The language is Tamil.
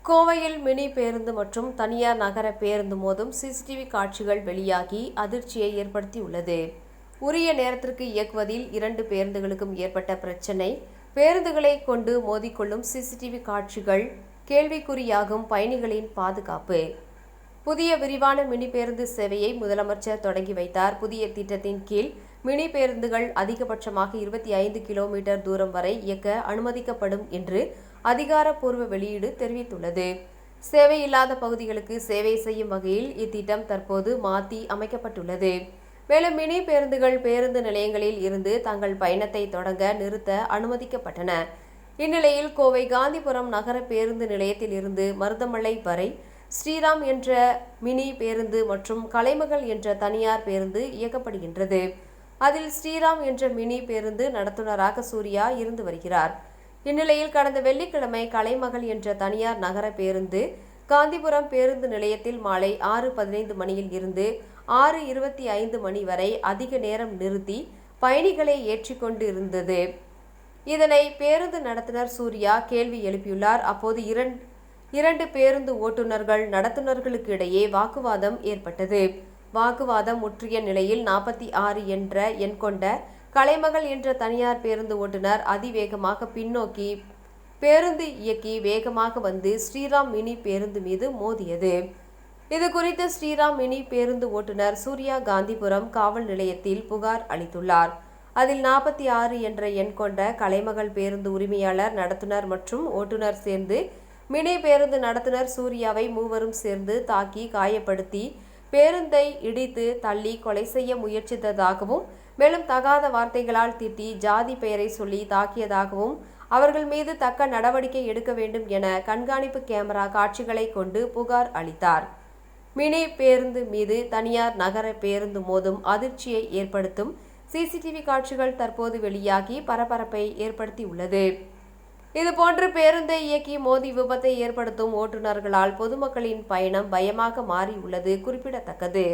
கோவையில் மினி பேருந்து மற்றும் தனியார் நகர பேருந்து மோதும் சிசிடிவி காட்சிகள் வெளியாகி அதிர்ச்சியை ஏற்படுத்தியுள்ளது. உரிய நேரத்திற்கு இயக்குவதில் 2 பேருந்துகளுக்கும் ஏற்பட்ட பிரச்சினை, பேருந்துகளை கொண்டு மோதிக்கொள்ளும் சிசிடிவி காட்சிகள், கேள்விக்குறியாகும் பயணிகளின் பாதுகாப்பு. புதிய விரிவான மினி பேருந்து சேவையை முதலமைச்சர் தொடங்கி வைத்தார். புதிய திட்டத்தின் கீழ் மினி பேருந்துகள் அதிகபட்சமாக 25 கிலோமீட்டர் தூரம் வரை இயக்க அனுமதிக்கப்படும் என்று அதிகாரப்பூர்வ வெளியீடு தெரிவித்துள்ளது. சேவை இல்லாத பகுதிகளுக்கு சேவை செய்யும் வகையில் இத்திட்டம் தற்போது மாற்றி அமைக்கப்பட்டுள்ளது. மேலும் மினி பேருந்துகள் பேருந்து நிலையங்களில் இருந்து தங்கள் பயணத்தை தொடங்க நிறுத்த அனுமதிக்கப்பட்டன. இந்நிலையில் கோவை காந்திபுரம் நகர பேருந்து நிலையத்தில் இருந்து மருதமலை வரை ஸ்ரீராம் என்ற மினி பேருந்து மற்றும் கலைமகள் என்ற தனியார் பேருந்து இயக்கப்படுகின்றது. அதில் ஸ்ரீராம் என்ற மினி பேருந்து நடத்துனராக சூர்யா இருந்து வருகிறார். இந்நிலையில் கடந்த வெள்ளிக்கிழமை கலைமகள் என்ற தனியார் நகர பேருந்து காந்திபுரம் பேருந்து நிலையத்தில் மாலை 6:15 மணியில் இருந்து 6:25 மணி வரை அதிக நேரம் நிறுத்தி பயணிகளை ஏற்றிக்கொண்டு இருந்தது. இதனை பேருந்து நடத்துனர் சூர்யா கேள்வி எழுப்பியுள்ளார். அப்போது இரண்டு பேருந்து ஓட்டுநர்கள் நடத்துனர்களுக்கு இடையே வாக்குவாதம் ஏற்பட்டது. வாக்குவாதம் முற்றிய நிலையில் 46 என்ற எண் கொண்ட கலைமகள் என்ற தனியார் பேருந்து ஓட்டுநர் அதிவேகமாக பின்னோக்கி பேருந்து இயக்கி வேகமாக வந்து ஸ்ரீராம் மினி பேருந்து மீது மோதியது. இது குறித்து ஸ்ரீராம் மினி பேருந்து ஓட்டுநர் சூர்யா காந்திபுரம் காவல் நிலையத்தில் புகார் அளித்துள்ளார். அதில் 46 என்ற எண் கொண்ட கலைமகள் பேருந்து உரிமையாளர், நடத்துனர் மற்றும் ஓட்டுநர் சேர்ந்து மினி பேருந்து நடத்துனர் சூர்யாவை மூவரும் சேர்ந்து தாக்கி காயப்படுத்தி பேருந்தை இடித்து தள்ளி கொலை செய்ய முயற்சித்ததாகவும், மேலும் தகாத வார்த்தைகளால் திட்டி ஜாதி பெயரை சொல்லி தாக்கியதாகவும், அவர்கள் மீது தக்க நடவடிக்கை எடுக்க வேண்டும் என கண்காணிப்பு கேமரா காட்சிகளை கொண்டு புகார் அளித்தார். மினி பேருந்து மீது தனியார் நகர பேருந்து மோதும் அதிர்ச்சியை ஏற்படுத்தும் சிசிடிவி காட்சிகள் தற்போது வெளியாகி பரபரப்பை ஏற்படுத்தியுள்ளது. இதுபோன்று பேருந்தை இயக்கி மோதி விபத்தை ஏற்படுத்தும் ஓட்டுநர்களால் பொதுமக்களின் பயணம் பயமாக மாறியுள்ளது குறிப்பிடத்தக்கது.